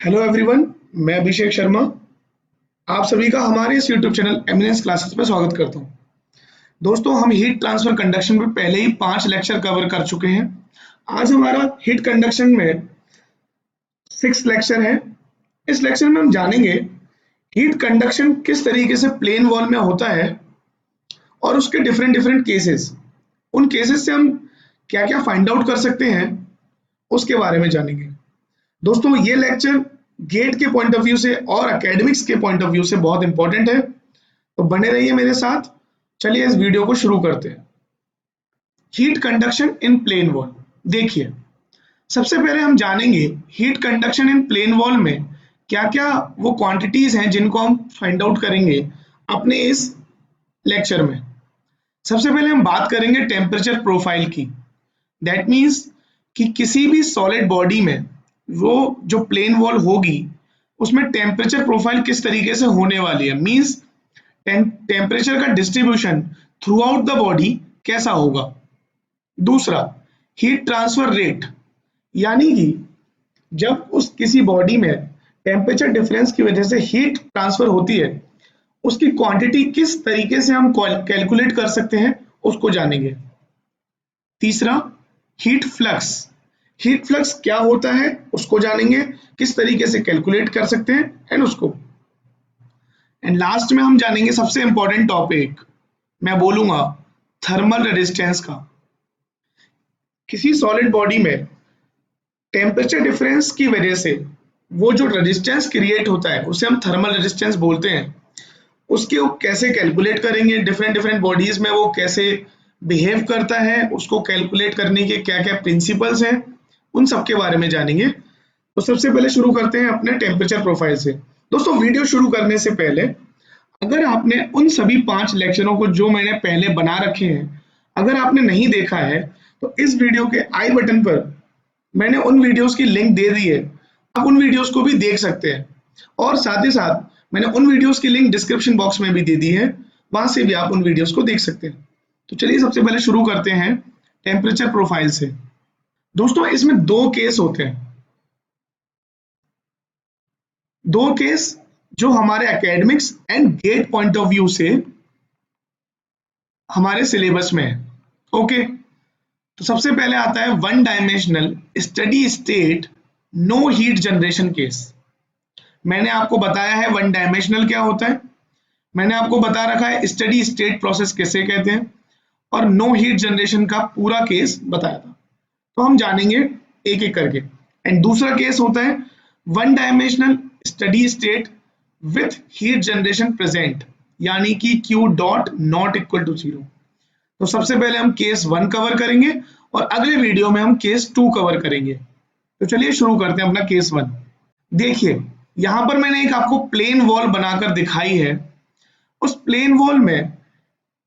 Hello everyone, मैं अभिषेक शर्मा। आप सभी का हमारे इस यूट्यूब चैनल एमिनेंस क्लासेस में स्वागत करता हूं। दोस्तों, हम हीट ट्रांसफर कंडक्शन में पहले ही 5 लेक्चर कवर कर चुके हैं। आज हमारा हीट कंडक्शन में 6 लेक्चर है। इस लेक्चर में हम जानेंगे हीट कंडक्शन किस तरीके से प्लेन वॉल में होता है और उसके डिफरेंट डिफरेंट केसेस। उन केसेस से हम क्या क्या फाइंड आउट कर सकते हैं उसके बारे में जानेंगे। दोस्तों, ये लेक्चर गेट के पॉइंट ऑफ व्यू से और एकेडमिक्स के पॉइंट ऑफ व्यू से बहुत इंपॉर्टेंट है, तो बने रहिए मेरे साथ। चलिए इस वीडियो को शुरू करते हैं। हीट कंडक्शन इन प्लेन वॉल। देखिए, सबसे पहले हम जानेंगे हीट कंडक्शन इन प्लेन वॉल में क्या क्या वो क्वांटिटीज हैं जिनको हम फाइंड आउट करेंगे अपने इस लेक्चर में। सबसे पहले हम बात करेंगे टेम्परेचर प्रोफाइल की। दैट मीन्स कि किसी भी सॉलिड बॉडी में वो जो प्लेन वॉल होगी उसमें टेम्परेचर प्रोफाइल किस तरीके से होने वाली है। मीन्स टेम्परेचर का distribution through out the body कैसा होगा। दूसरा, हीट ट्रांसफर रेट, यानी कि जब उस किसी बॉडी में टेम्परेचर डिफरेंस की वजह से हीट ट्रांसफर होती है उसकी क्वांटिटी किस तरीके से हम कैलकुलेट कर सकते हैं उसको जानेंगे। तीसरा, हीट फ्लक्स। हीट फ्लक्स क्या होता है उसको जानेंगे, किस तरीके से कैलकुलेट कर सकते हैं एंड उसको। एंड लास्ट में हम जानेंगे सबसे इंपॉर्टेंट टॉपिक, मैं बोलूंगा थर्मल रेजिस्टेंस का। किसी सॉलिड बॉडी में टेम्परेचर डिफरेंस की वजह से वो जो रेजिस्टेंस क्रिएट होता है उसे हम थर्मल रेजिस्टेंस बोलते हैं। उसके वो कैसे कैलकुलेट करेंगे, डिफरेंट डिफरेंट बॉडीज में वो कैसे बिहेव करता है, उसको कैलकुलेट करने के क्या क्या प्रिंसिपल्स हैं, उन सब के बारे में जानेंगे। तो सबसे पहले शुरू करते हैं अपने टेम्परेचर प्रोफाइल से। दोस्तों, वीडियो शुरू करने से पहले अगर आपने उन सभी 5 लेक्चरों को जो मैंने पहले बना रखे हैं अगर आपने नहीं देखा है तो इस वीडियो के आई बटन पर मैंने उन वीडियोस की लिंक दे दी है, आप उन वीडियोस को भी देख सकते हैं। और साथ ही साथ मैंने उन वीडियोस की लिंक डिस्क्रिप्शन बॉक्स में भी दे दी है, वहां से भी आप उन वीडियोस को देख सकते हैं। तो चलिए सबसे पहले शुरू करते हैं टेम्परेचर प्रोफाइल से। दोस्तों, इसमें 2 केस होते हैं। 2 केस जो हमारे academics and GATE point of view से हमारे सिलेबस में है। ओके, तो सबसे पहले आता है one dimensional steady state no heat generation case. मैंने आपको बताया है वन डायमेंशनल क्या होता है, मैंने आपको बता रखा है स्टडी स्टेट प्रोसेस किसे कहते हैं, और नो हीट जनरेशन का पूरा केस बताया था। तो हम जानेंगे एक एक करके। एंड दूसरा केस होता है one dimensional steady state with heat generation present, यानी कि Q dot not equal to 0। तो सबसे पहले हम केस 1 कवर करेंगे और अगले वीडियो में हम केस 2 कवर करेंगे। तो चलिए शुरू करते हैं अपना केस 1। देखिए, यहां पर मैंने एक आपको प्लेन वॉल बनाकर दिखाई है। उस प्लेन वॉल में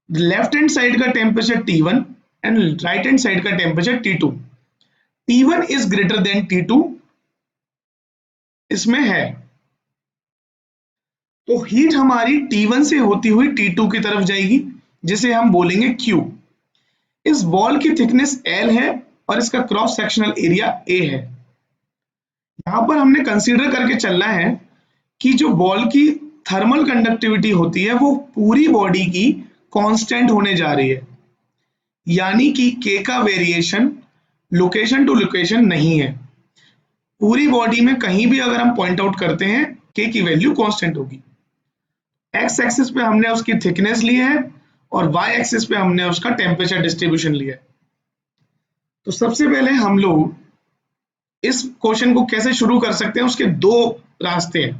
लेफ्ट हैंड साइड का temperature T1 and right hand side का temperature T2। T1 is greater than T2 इसमें है, तो हीट हमारी T1 से होती हुई T2 की तरफ जाएगी जिसे हम बोलेंगे Q। इस वॉल की थिकनेस L है और इसका क्रॉस सेक्शनल एरिया A है। यहां पर हमने कंसीडर करके चलना है कि जो वॉल की थर्मल कंडक्टिविटी होती है वो पूरी बॉडी की कांस्टेंट होने जा रही है, यानी कि K का वेरिएशन लोकेशन टू लोकेशन नहीं है। पूरी बॉडी में कहीं भी अगर हम पॉइंट आउट करते हैं K की वैल्यू कांस्टेंट होगी। एक्स एक्सिस पे हमने उसकी थिकनेस ली है और वाई एक्सिस पे हमने उसका टेम्परेचर डिस्ट्रीब्यूशन लिया है। तो सबसे पहले हम लोग इस क्वेश्चन को कैसे शुरू कर सकते हैं उसके 2 रास्ते हैं।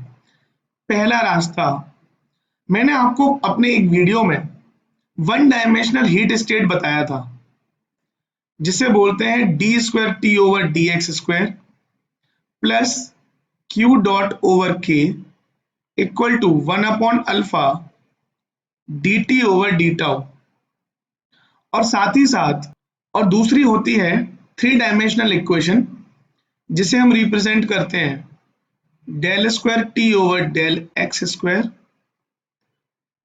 पहला रास्ता, मैंने आपको अपने एक वीडियो में वन डायमेंशनल हीट स्टेट बताया था जिसे बोलते हैं d²T/dx² plus Q dot over K equal to 1/अल्फा dt/d और साथ ही साथ और दूसरी होती है 3 डायमेंशनल इक्वेशन जिसे हम रिप्रेजेंट करते हैं del²T/del x²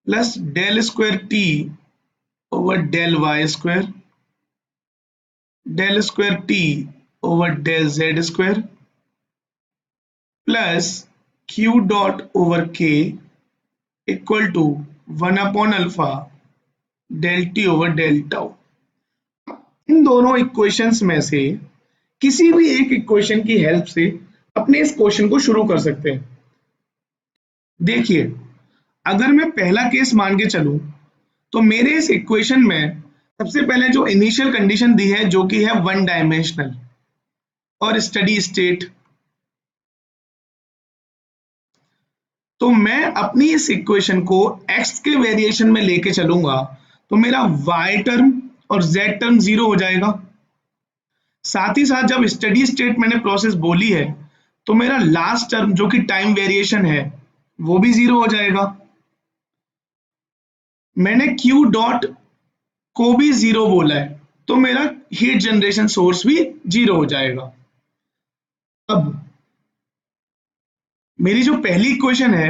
plus del²T/del y² del²T/del z² plus Q dot over K equal to 1/अल्फा del T over del tau. इन दोनों इक्वेशंस में से किसी भी एक इक्वेशन की हेल्प से अपने इस क्वेश्चन को शुरू कर सकते हैं। देखिए, अगर मैं पहला केस मान के चलूं तो मेरे इस इक्वेशन में सबसे पहले जो इनिशियल कंडीशन दी है जो कि है वन डायमेंशनल और स्टडी स्टेट, तो मैं अपनी इस इक्वेशन को x के वेरिएशन में लेके चलूंगा तो मेरा y टर्म और z टर्म जीरो हो जाएगा। साथ ही साथ जब स्टडी स्टेट मैंने प्रोसेस बोली है तो मेरा लास्ट टर्म जो कि टाइम वेरिएशन है वो भी जीरो हो जाएगा। मैंने q डॉट को भी जीरो बोला है तो मेरा हीट जनरेशन सोर्स भी जीरो हो जाएगा। अब मेरी जो पहली इक्वेशन है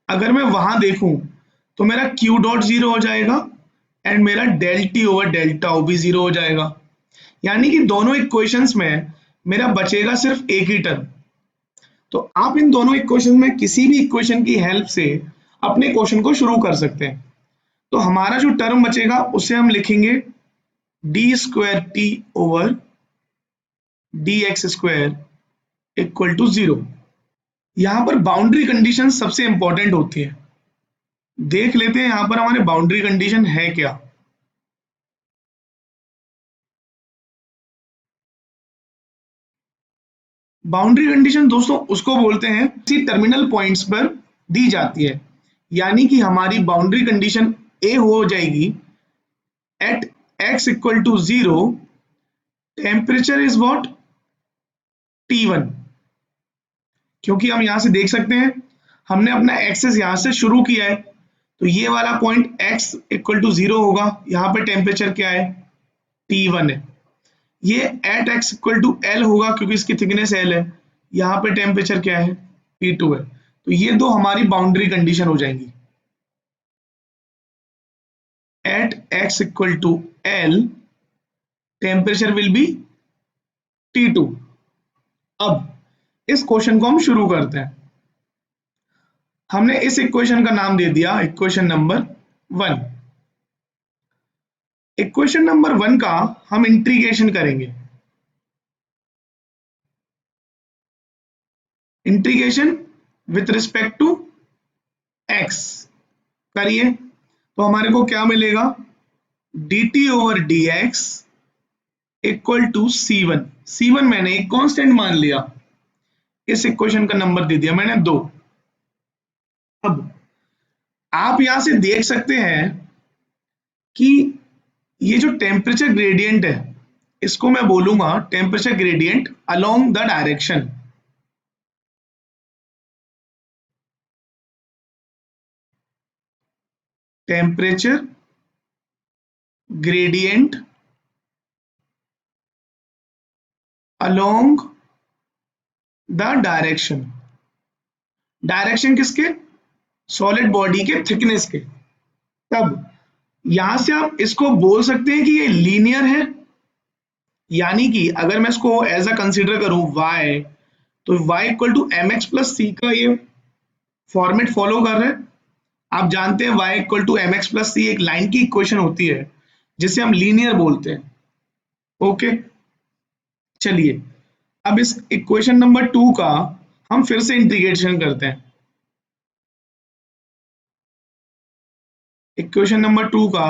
अगर मैं वहां देखूं तो मेरा q डॉट जीरो हो जाएगा एंड मेरा del T over del tau भी जीरो हो जाएगा। यानी कि दोनों इक्वेशंस में मेरा बचेगा सिर्फ एक ही टर्म। तो आप इन दोनों इक्वेशन में किसी भी इक्वेशन की हेल्प से अपने क्वेश्चन को शुरू कर सकते हैं। तो हमारा जो टर्म बचेगा उसे हम लिखेंगे D square T over D X square equal to zero. यहां पर बाउंड्री कंडीशन सबसे इंपॉर्टेंट होती है। देख लेते हैं यहां पर हमारे बाउंड्री कंडीशन है क्या। बाउंड्री कंडीशन दोस्तों उसको बोलते हैं किसी टर्मिनल पॉइंट्स पर दी जाती है। यानी कि हमारी बाउंड्री कंडीशन ए हो जाएगी at x equal to zero temperature is what T1। क्योंकि हम यहां से देख सकते हैं हमने अपना एक्सेस यहां से शुरू किया है तो ये वाला point x equal to zero होगा। यहाँ पे टेम्परेचर क्या है T1 है। ये at x equal to L होगा क्योंकि इसकी थिकनेस L है। यहाँ पे टेम्परेचर क्या है T2 है। तो ये दो हमारी बाउंड्री कंडीशन हो जाएंगी। At x equal to L temperature will be T2। अब इस क्वेश्चन को हम शुरू करते हैं। हमने इस इक्वेशन का नाम दे दिया इक्वेशन नंबर 1। इक्वेशन नंबर 1 का हम इंटीग्रेशन करेंगे। Integration with respect to x करिए तो हमारे को क्या मिलेगा dt over dx equal to c1। c1 मैंने एक कांस्टेंट मान लिया। इस इक्वेशन का नंबर दे दिया मैंने 2। अब आप यहां से देख सकते हैं कि ये जो टेम्परेचर ग्रेडियंट है इसको मैं बोलूंगा temperature gradient along the direction. Temperature gradient along the direction. Direction किसके सॉलिड बॉडी के थिकनेस के। तब यहां से आप इसको बोल सकते हैं कि ये लीनियर है। यानी कि अगर मैं इसको एज अ कंसीडर करूं y तो y equal to M X plus C का ये फॉर्मेट फॉलो कर रहे हैं। आप जानते हैं y equal to M X plus C एक लाइन की इक्वेशन होती है जिसे हम लीनियर बोलते हैं। ओके चलिए अब इस इक्वेशन नंबर 2 का हम फिर से इंटीग्रेशन करते हैं। इक्वेशन नंबर 2 का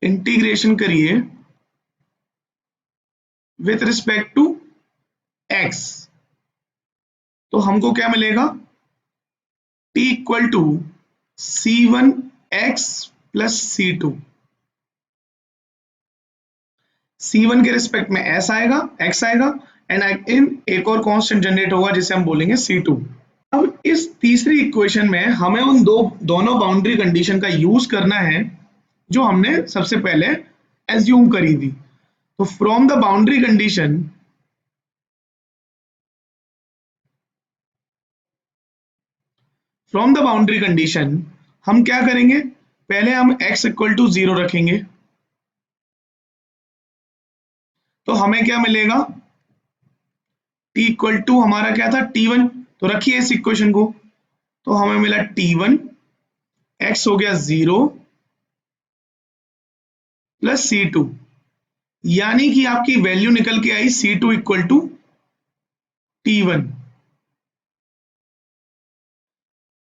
इंटीग्रेशन करिए विथ रिस्पेक्ट टू x तो हमको क्या मिलेगा t equal to c1x plus c2। c1 के रिस्पेक्ट में s आएगा x आएगा एंड इन एक और कांस्टेंट जनरेट होगा जिसे हम बोलेंगे c2। अब इस तीसरी इक्वेशन में हमें उन दोनों बाउंड्री कंडीशन का यूज करना है जो हमने सबसे पहले एज्यूम करी थी। तो फ्रॉम द बाउंड्री कंडीशन हम क्या करेंगे पहले हम x इक्वल टू जीरो रखेंगे तो हमें क्या मिलेगा टी इक्वल टू हमारा क्या था T1, तो रखिए इस इक्वेशन को, तो हमें मिला T1, x हो गया 0 प्लस C2, यानी कि आपकी वैल्यू निकल के आई C2 इक्वल टू T1।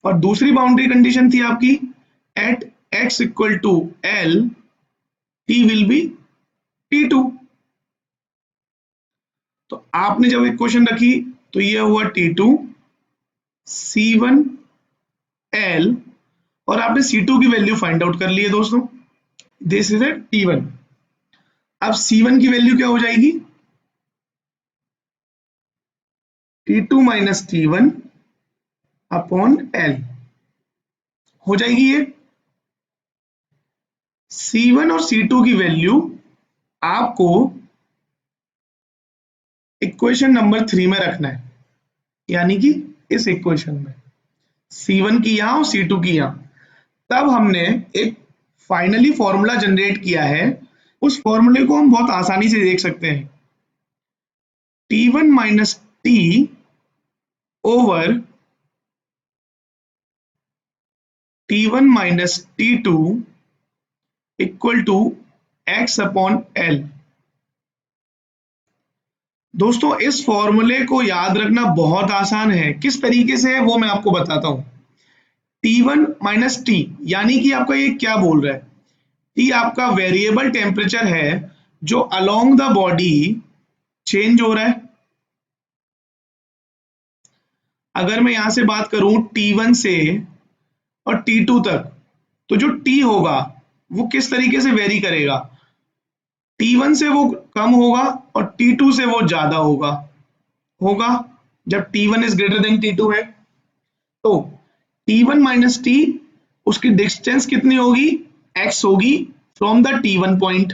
और दूसरी बाउंड्री कंडीशन थी आपकी at x equal to L T will be T2। तो आपने जब इक्वेशन रखी तो ये हुआ T2 C1 L, और आपने C2 की वैल्यू फाइंड आउट कर ली है दोस्तों, दिस इज ए T1। अब C1 की वैल्यू क्या हो जाएगी, T2 minus T1 upon L हो जाएगी ये। C1 और C2 की वैल्यू आपको इक्वेशन नंबर 3 में रखना है, यानी कि इस इक्वेशन में C1 की यहां और C2 की यहां। तब हमने एक फाइनली फॉर्मूला जनरेट किया है, उस फॉर्मूले को हम बहुत आसानी से देख सकते हैं, T1 minus T over T1 minus T2 equal to x upon L। दोस्तों इस फॉर्मूले को याद रखना बहुत आसान है, किस तरीके से है वो मैं आपको बताता हूं। T1 माइनस टी, यानी कि आपका ये क्या बोल रहा है, T आपका वेरिएबल टेम्परेचर है जो अलोंग द बॉडी चेंज हो रहा है। अगर मैं यहां से बात करूं T1 से और T2 तक, तो जो T होगा वो किस तरीके से वेरी करेगा, T1 से वो कम होगा और T2 से वो ज्यादा होगा होगा जब T1 is greater than T2 है। तो T1 माइनस टी, उसकी डिस्टेंस कितनी होगी, x होगी फ्रॉम द T1 पॉइंट,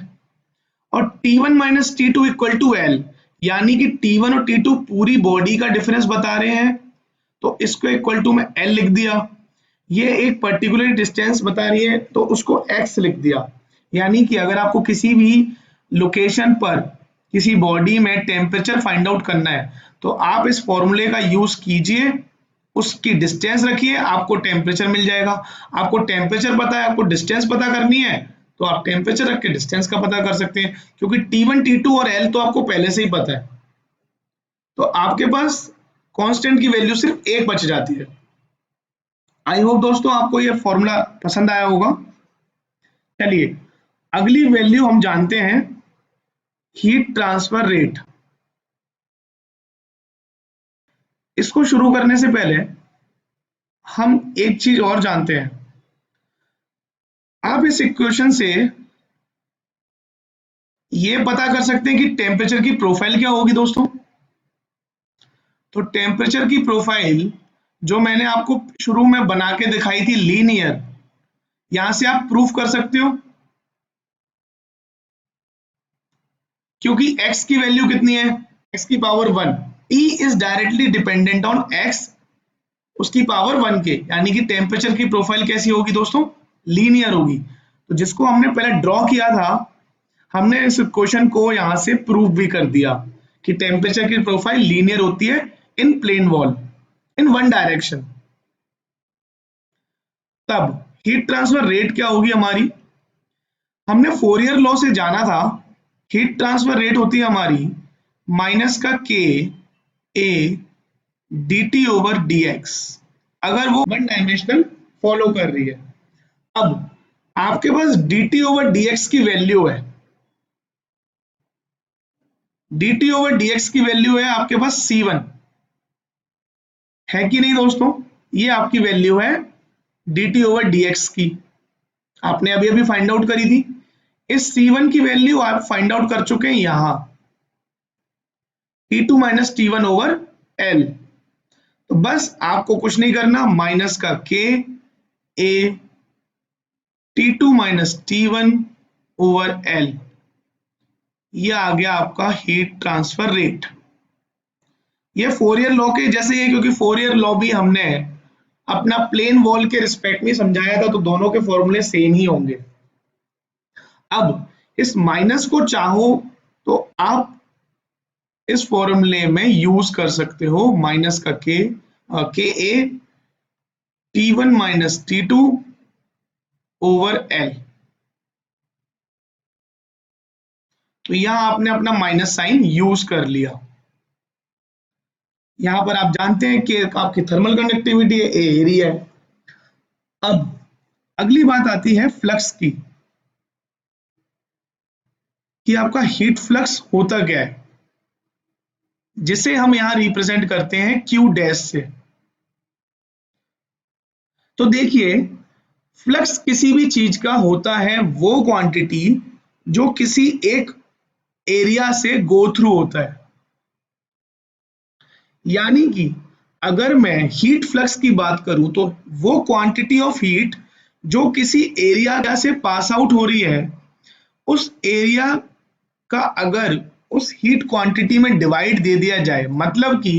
और T1 minus T2 equal to L, यानी कि T1 और T2 पूरी बॉडी का डिफरेंस बता रहे हैं, तो इसको इक्वल टू में L लिख दिया। ये एक पर्टिकुलर डिस्टेंस बता रही है तो उसको x लिख दिया। यानी कि अगर आपको किसी भी लोकेशन पर किसी बॉडी में टेम्परेचर फाइंड आउट करना है तो आप इस फॉर्मूले का यूज कीजिए, उसकी डिस्टेंस रखिए, आपको टेम्परेचर मिल जाएगा। आपको टेम्परेचर पता है, आपको डिस्टेंस पता करनी है, तो आप टेम्परेचर रख के डिस्टेंस का पता कर सकते हैं, क्योंकि T1 T2 और L तो आपको पहले से ही पता है। तो आपके पास कांस्टेंट की वैल्यू सिर्फ एक बच जाती है। आई होप दोस्तों आपको ये फॉर्मूला पसंद आया होगा। चलिए अगली वैल्यू हम जानते हैं, हीट ट्रांसफर रेट। इसको शुरू करने से पहले हम एक चीज और जानते हैं। आप इस इक्वेशन से ये पता कर सकते हैं कि टेम्परेचर की प्रोफाइल क्या होगी दोस्तों। तो टेम्परेचर की प्रोफाइल जो मैंने आपको शुरू में बना के दिखाई थी लीनियर, यहां से आप प्रूफ कर सकते हो, क्योंकि x की वैल्यू कितनी है, x की power 1, E is directly dependent on x उसकी पावर 1 के, यानी कि टेम्परेचर की प्रोफाइल कैसी होगी दोस्तों, लीनियर होगी। तो जिसको हमने पहले ड्रॉ किया था, हमने इस क्वेश्चन को यहां से प्रूव भी कर दिया कि टेम्परेचर की प्रोफाइल लीनियर होती है in plane wall in one direction. तब हीट ट्रांसफर रेट क्या होगी हमारी, हमने फोरियर लॉ से जाना था, हीट ट्रांसफर रेट होती है हमारी माइनस का k a dt over dx, अगर वो वन डायमेंशनल फॉलो कर रही है। अब आपके पास dt ओवर dx की वैल्यू है, dt ओवर dx की वैल्यू है आपके पास C1 है कि नहीं दोस्तों, ये आपकी वैल्यू है dt ओवर dx की, आपने अभी अभी फाइंड आउट करी थी। इस C1 की वैल्यू आप फाइंड आउट कर चुके हैं यहां, T2 minus T1 over L। तो बस आपको कुछ नहीं करना, माइनस का k a T2 minus T1 over L, ये आ गया आपका हीट ट्रांसफर रेट। ये फोरियर लॉ के जैसे है, क्योंकि फोरियर लॉ भी हमने अपना प्लेन वॉल के रिस्पेक्ट में समझाया था, तो दोनों के फॉर्मूले सेम ही होंगे। अब इस माइनस को चाहो तो आप इस फॉर्मूले में यूज कर सकते हो माइनस का के ए T1 minus T2 over L. तो यहां आपने अपना माइनस साइन यूज कर लिया। यहां पर आप जानते हैं कि आपकी थर्मल कंडक्टिविटी है, ए एरिया है। अब अगली बात आती है फ्लक्स की, कि आपका हीट फ्लक्स होता क्या है, जिसे हम यहां रिप्रेजेंट करते हैं क्यू डैश से। तो देखिए, फ्लक्स किसी भी चीज का होता है वो क्वांटिटी जो किसी एक एरिया से गो थ्रू होता है। यानी कि अगर मैं हीट फ्लक्स की बात करूं तो वो क्वांटिटी ऑफ हीट जो किसी एरिया से पास आउट हो रही है, उस एरिया का अगर उस हीट क्वांटिटी में डिवाइड दे दिया जाए, मतलब कि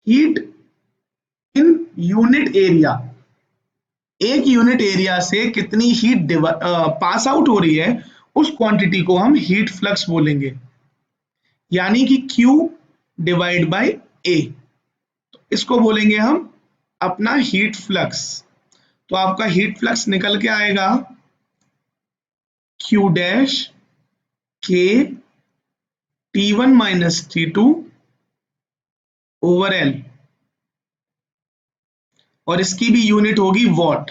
हीट इन यूनिट एरिया, एक यूनिट एरिया से कितनी हीट पास आउट हो रही है, उस क्वांटिटी को हम हीट फ्लक्स बोलेंगे, यानी कि Q डिवाइड बाय A। इसको बोलेंगे हम अपना हीट फ्लक्स। तो आपका हीट फ्लक्स निकल के आएगा Q dash K T1 minus T2 over L, और इसकी भी यूनिट होगी वॉट।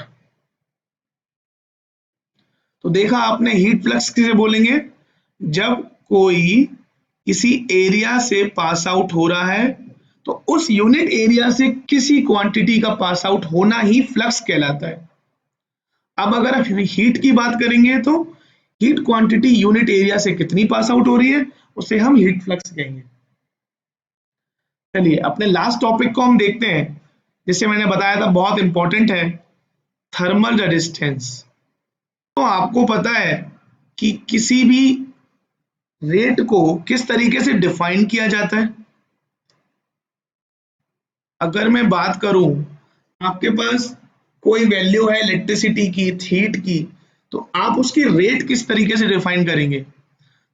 तो देखा आपने, हीट फ्लक्स किसे बोलेंगे, जब कोई किसी एरिया से पास आउट हो रहा है तो उस यूनिट एरिया से किसी क्वांटिटी का पास आउट होना ही फ्लक्स कहलाता है। अब अगर आप हीट की बात करेंगे तो हीट क्वांटिटी यूनिट एरिया से कितनी पास आउट हो रही है, उसे हम हीट फ्लक्स कहेंगे। चलिए अपने लास्ट टॉपिक को हम देखते हैं, जिसे मैंने बताया था बहुत इंपॉर्टेंट है, थर्मल रेजिस्टेंस। तो आपको पता है कि किसी भी रेट को किस तरीके से डिफाइन किया जाता है। अगर मैं बात करूं, आपके पास कोई वैल्यू है इलेक्ट्रिसिटी की, हीट की, तो आप उसकी रेट किस तरीके से डिफाइन करेंगे।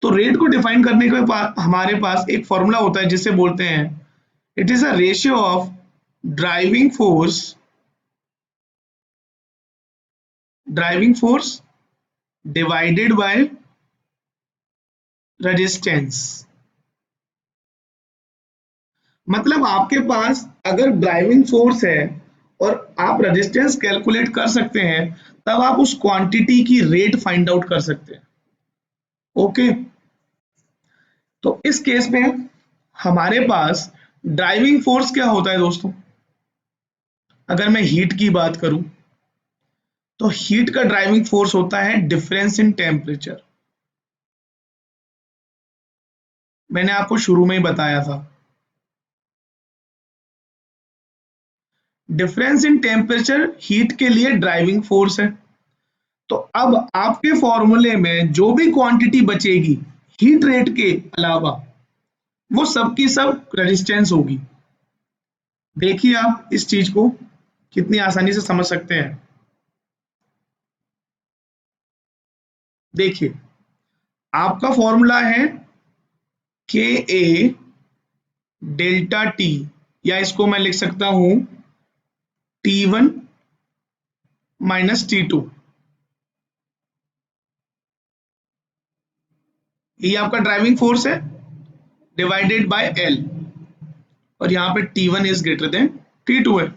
तो रेट को डिफाइन करने के हमारे पास एक फॉर्मूला होता है जिसे बोलते हैं, it is a ratio of driving force divided by resistance. मतलब आपके पास अगर ड्राइविंग फोर्स है और आप रेजिस्टेंस कैलकुलेट कर सकते हैं, तब आप उस क्वांटिटी की रेट फाइंड आउट कर सकते हैं। ओके, तो इस केस में हमारे पास ड्राइविंग फोर्स क्या होता है दोस्तों। अगर मैं हीट की बात करूं तो हीट का ड्राइविंग फोर्स होता है डिफरेंस इन टेम्परेचर। मैंने आपको शुरू में ही बताया था, डिफरेंस इन टेम्परेचर हीट के लिए ड्राइविंग फोर्स है। तो अब आपके फॉर्मूले में जो भी क्वांटिटी बचेगी हीट रेट के अलावा, वो सब की सब रेजिस्टेंस होगी। देखिए आप इस चीज को कितनी आसानी से समझ सकते हैं। देखिए, आपका फॉर्मूला है के ए डेल्टा टी, या इसको मैं लिख सकता हूं T1 माइनस T2। ये आपका ड्राइविंग फोर्स है डिवाइडेड बाय एल, और यहाँ पे T1 is greater than T2 है।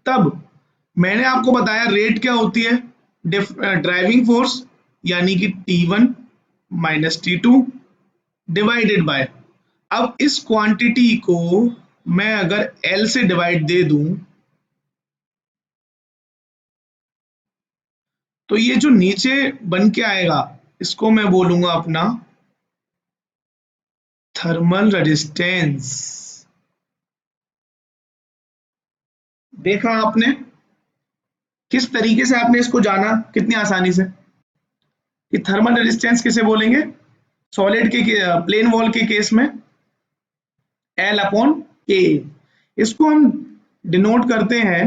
तब मैंने आपको बताया रेट क्या होती है, ड्राइविंग फोर्स, यानी कि T1 minus T2 divided by, अब इस क्वांटिटी को मैं अगर L से डिवाइड दे दूं, तो ये जो नीचे बन के आएगा, इसको मैं बोलूंगा अपना थर्मल रेजिस्टेंस। देखा आपने किस तरीके से आपने इसको जाना, कितनी आसानी से, कि थर्मल रेजिस्टेंस किसे बोलेंगे, सॉलिड के प्लेन वॉल के केस में L अपॉन के। इसको हम डिनोट करते हैं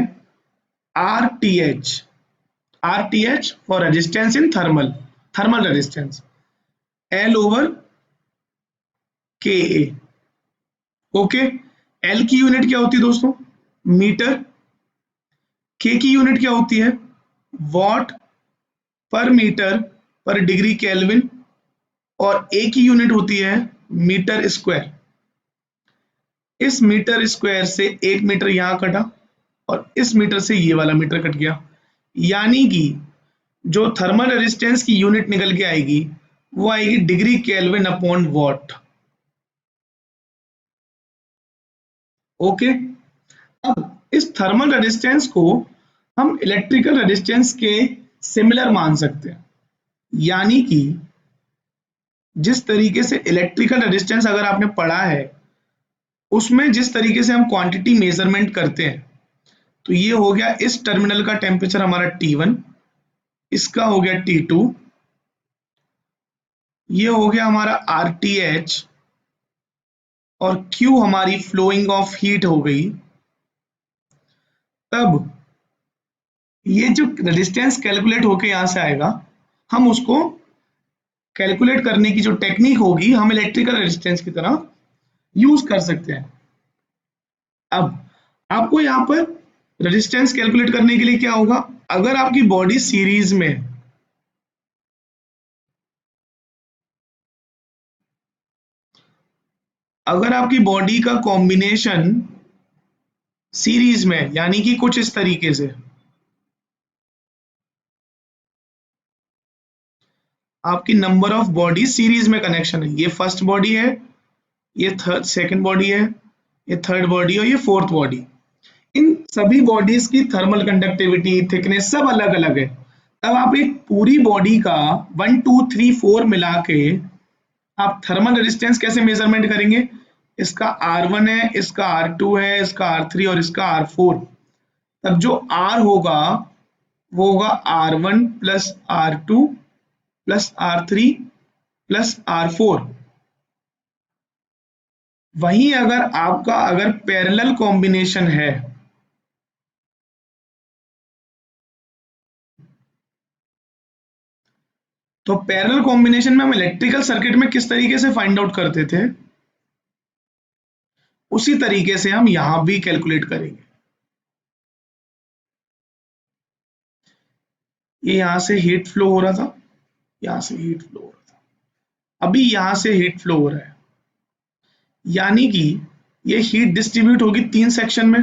RTH for resistance in thermal resistance, L over के। ओके, एल की यूनिट क्या होती है दोस्तों? मीटर। के की यूनिट क्या होती है? वॉट पर मीटर पर डिग्री केल्विन। और ए की यूनिट होती है मीटर स्क्वायर। इस मीटर स्क्वायर से एक मीटर यहां कटा और इस मीटर से ये वाला मीटर कट गया, यानी कि जो थर्मल रेजिस्टेंस की यूनिट निकल के आएगी वो आएगी degree kelvin upon what. Okay, अब इस थर्मल रेजिस्टेंस को हम इलेक्ट्रिकल रेजिस्टेंस के सिमिलर मान सकते हैं, यानी कि जिस तरीके से इलेक्ट्रिकल रेजिस्टेंस अगर आपने पढ़ा है उसमें जिस तरीके से हम क्वांटिटी मेजरमेंट करते हैं, तो ये हो गया इस टर्मिनल का टेम्परेचर हमारा T1, इसका हो गया T2, ये हो गया हमारा RTH और Q हमारी फ्लोइंग ऑफ हीट हो गई। तब ये जो रेजिस्टेंस कैलकुलेट होके यहां से आएगा, हम उसको कैलकुलेट करने की जो टेक्निक होगी हम इलेक्ट्रिकल रेजिस्टेंस की तरह यूज कर सकते हैं। अब आपको यहाँ पर रेजिस्टेंस कैलकुलेट करने के लिए क्या होगा, अगर आपकी बॉडी सीरीज में, अगर आपकी बॉडी का कॉम्बिनेशन सीरीज में, यानी कि कुछ इस तरीके से, आपकी नंबर ऑफ बॉडी सीरीज में कनेक्शन है, ये फर्स्ट बॉडी है, ये थर्ड सेकंड बॉडी है, ये थर्ड बॉडी और ये फोर्थ बॉडी। इन सभी बॉडीज की थर्मल कंडक्टिविटी, थिकनेस सब अलग अलग है। तब आप एक पूरी बॉडी का 1 2 3 4 मिला के आप थर्मल रेजिस्टेंस कैसे मेजरमेंट करेंगे? इसका R1 है, इसका R2 है, इसका R3 और इसका R4। तब जो R होगा वो होगा R1 plus R2 plus R3 plus R4। वहीं अगर आपका अगर पैरेलल कॉम्बिनेशन है, तो पैरेलल कॉम्बिनेशन में हम इलेक्ट्रिकल सर्किट में किस तरीके से फाइंड आउट करते थे, उसी तरीके से हम यहां भी कैलकुलेट करेंगे। ये यहां से हीट फ्लो हो रहा था, यहां से हीट फ्लो हो रहा था, अभी यहां से हीट फ्लो हो रहा है, यानी कि ये हीट डिस्ट्रीब्यूट होगी 3 सेक्शन में।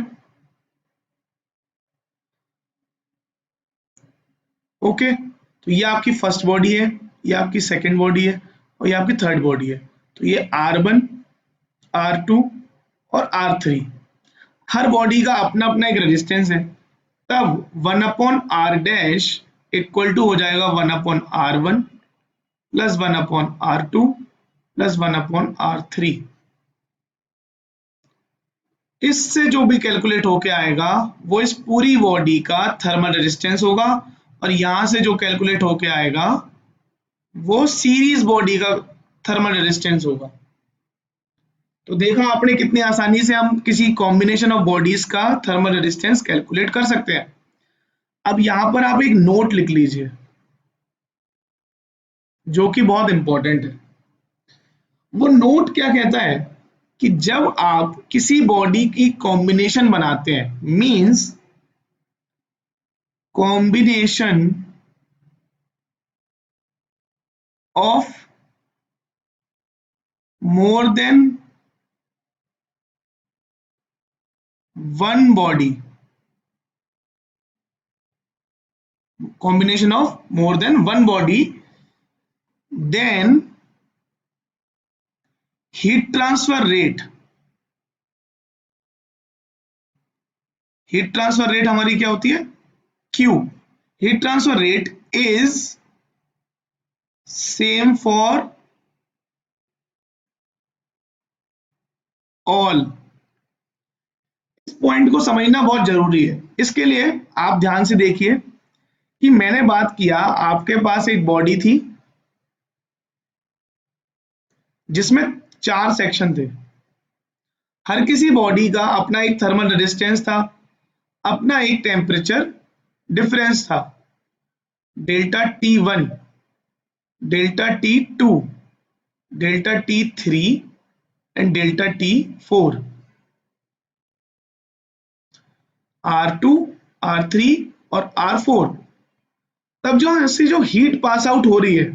ओके, तो ये आपकी फर्स्ट बॉडी है, ये आपकी सेकंड बॉडी है और ये आपकी थर्ड बॉडी है। तो ये R1 R2 और R3, हर बॉडी का अपना अपना एक रेजिस्टेंस है। तब 1 upon R dash equal to हो जाएगा 1 upon R1 plus 1 upon R2 plus 1 upon R3। इससे जो भी कैलकुलेट होके आएगा वो इस पूरी बॉडी का थर्मल रेजिस्टेंस होगा, और यहां से जो कैलकुलेट होके आएगा वो सीरीज बॉडी का थर्मल रेजिस्टेंस होगा। तो देखा आपने कितनी आसानी से हम किसी कॉम्बिनेशन ऑफ बॉडीज का थर्मल रेजिस्टेंस कैलकुलेट कर सकते हैं। अब यहां पर आप एक नोट लिख लीजिए जो कि बहुत इंपॉर्टेंट है। वो नोट क्या कहता है कि जब आप किसी बॉडी की कॉम्बिनेशन बनाते हैं, means combination of more than one body, combination of more than one body, then heat transfer rate, heat transfer rate हमारी क्या होती है? Q। heat transfer rate is same for all। इस पॉइंट को समझना बहुत जरूरी है। इसके लिए आप ध्यान से देखिए कि मैंने बात किया, आपके पास एक बॉडी थी जिसमें 4 सेक्शन थे, हर किसी बॉडी का अपना एक थर्मल रेजिस्टेंस था, अपना एक टेम्परेचर डिफरेंस था, delta T1, delta T2, delta T3 and delta T4, R2, R3 और R4। तब जो ऐसी जो हीट पास आउट हो रही है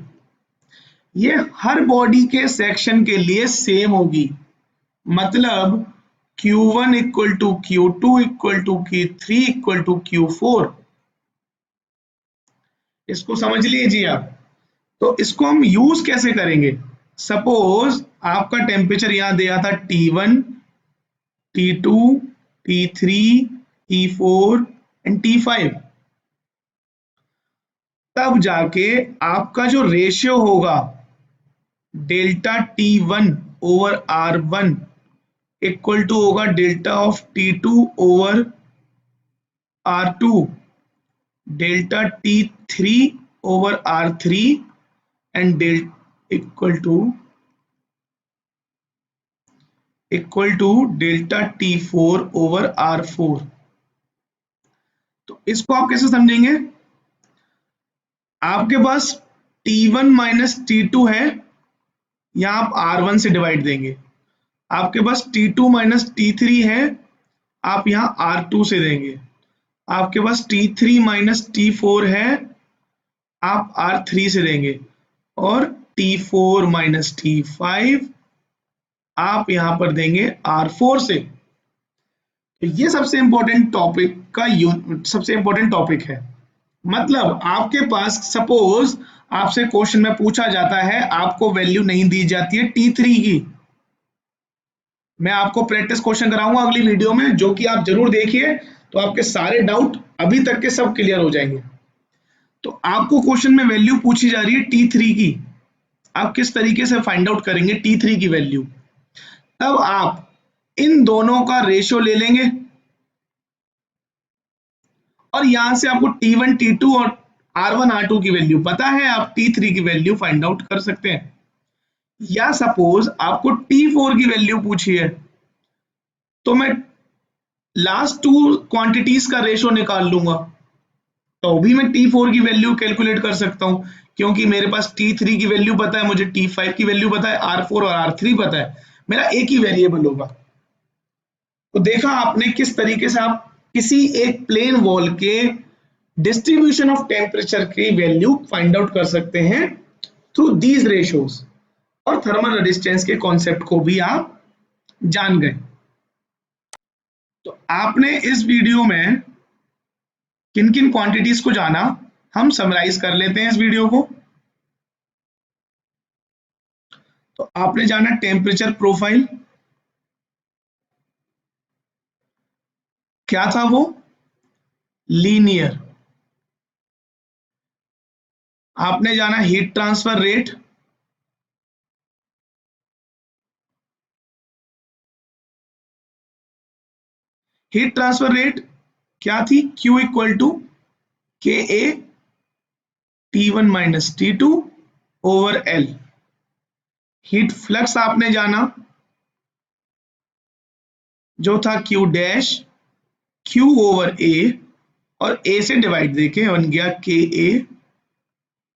ये हर बॉडी के सेक्शन के लिए सेम होगी। मतलब Q1 equal to Q2 equal to Q3 equal to Q4। इसको समझ लीजिए आप। तो इसको हम यूज कैसे करेंगे? सपोज आपका टेम्परेचर यहां दिया था T1, T2, T3, T4 and T5। तब जाके आपका जो रेशियो होगा delta T1 over R1 equal to होगा delta of T2 over R2, delta T3 over R3 and equal to delta T4 over R4। तो इसको आप कैसे समझेंगे? आपके पास T1 माइनस T2 है, यहां आप R1 से डिवाइड देंगे। आपके पास T2 माइनस T3 है, आप यहां R2 से देंगे। आपके पास T3 माइनस T4 है, आप R3 से देंगे। और T4 माइनस T5 आप यहां पर देंगे R4 से। तो ये सबसे इंपॉर्टेंट टॉपिक है। मतलब आपके पास सपोज आपसे क्वेश्चन में पूछा जाता है, आपको वैल्यू नहीं दी जाती है T3 की। मैं आपको प्रैक्टिस क्वेश्चन कराऊंगा अगली वीडियो में, जो कि आप जरूर देखिए, तो आपके सारे डाउट अभी तक के सब क्लियर हो जाएंगे। तो आपको क्वेश्चन में वैल्यू पूछी जा रही है T3 की, आप किस तरीके से फाइंड आउट करेंगे T3 की वैल्यू? तब आप इन दोनों का रेशियो ले लेंगे और यहां से आपको T1, T2 और R1, R2 की वैल्यू पता है, आप T3 की वैल्यू फाइंड आउट कर सकते हैं। या सपोज आपको T4 की वैल्यू पूछी है, तो मैं लास्ट टू क्वांटिटीज का रेशियो निकाल लूंगा, तो भी मैं T4 की वैल्यू कैलकुलेट कर सकता हूं, क्योंकि मेरे पास T3 की वैल्यू पता है, मुझे T5 की वैल्यू पता है, R4 और R3 पता है, मेरा एक ही वेरिएबल होगा। तो देखा आपने किस तरीके से आप किसी एक प्लेन वॉल के डिस्ट्रीब्यूशन ऑफ टेम्परेचर की वैल्यू फाइंड आउट कर सकते हैं थ्रू दीज रेशियोज। और थर्मल रेजिस्टेंस के कॉन्सेप्ट को भी आप जान गए। तो आपने इस वीडियो में किन किन क्वांटिटीज को जाना, हम समराइज कर लेते हैं इस वीडियो को। तो आपने जाना टेम्परेचर प्रोफाइल, क्या था वो? लीनियर। आपने जाना heat transfer rate, heat transfer rate क्या थी? Q equal to KA T1 minus T2 over L। Heat flux आपने जाना जो था Q dash Q over A, और A से डिवाइड देके बन गया KA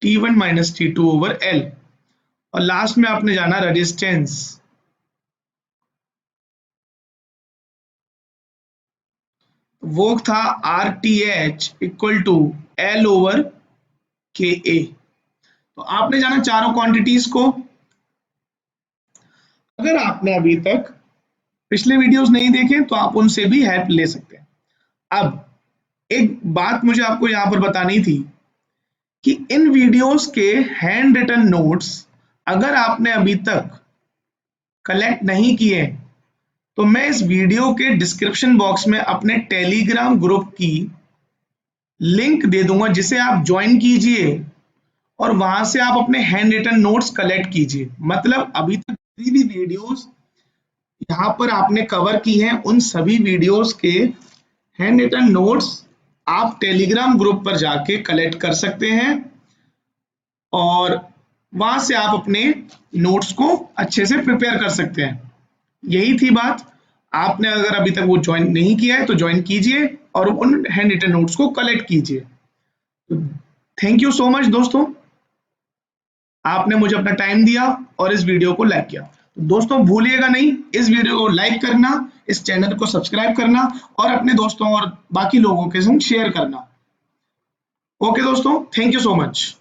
T1 minus T2 over L। और लास्ट में आपने जाना रेजिस्टेंस, वो था RTH equal to L over KA। तो आपने जाना चारों क्वांटिटीज को। अगर आपने अभी तक पिछले वीडियोस नहीं देखे तो आप उनसे भी हेल्प ले सकते हैं। अब एक बात मुझे आपको यहां पर बतानी थी कि इन वीडियोस के हैंड रिटन नोट्स अगर आपने अभी तक कलेक्ट नहीं किए, तो मैं इस वीडियो के डिस्क्रिप्शन बॉक्स में अपने टेलीग्राम ग्रुप की लिंक दे दूंगा, जिसे आप ज्वाइन कीजिए और वहां से आप अपने हैंड रिटन नोट्स कलेक्ट कीजिए। मतलब अभी तक जितनी भी वीडियोस यहाँ पर आपने कवर की हैं, उन सभी वीडियोस के हैंड रिटन नोट्स आप टेलीग्राम ग्रुप पर जाके कलेक्ट कर सकते हैं और वहां से आप अपने नोट्स को अच्छे से प्रिपेयर कर सकते हैं। यही थी बात। आपने अगर अभी तक वो ज्वाइन नहीं किया है तो ज्वाइन कीजिए और उन हैंड रिटन नोट्स को कलेक्ट कीजिए। थैंक यू सो मच दोस्तों, आपने मुझे अपना टाइम दिया और इस वीडियो को लाइक किया। तो दोस्तों भूलिएगा नहीं, इस वीडियो को लाइक करना, इस चैनल को सब्सक्राइब करना और अपने दोस्तों और बाकी लोगों के संग शेयर करना। ओके दोस्तों, थैंक यू सो मच।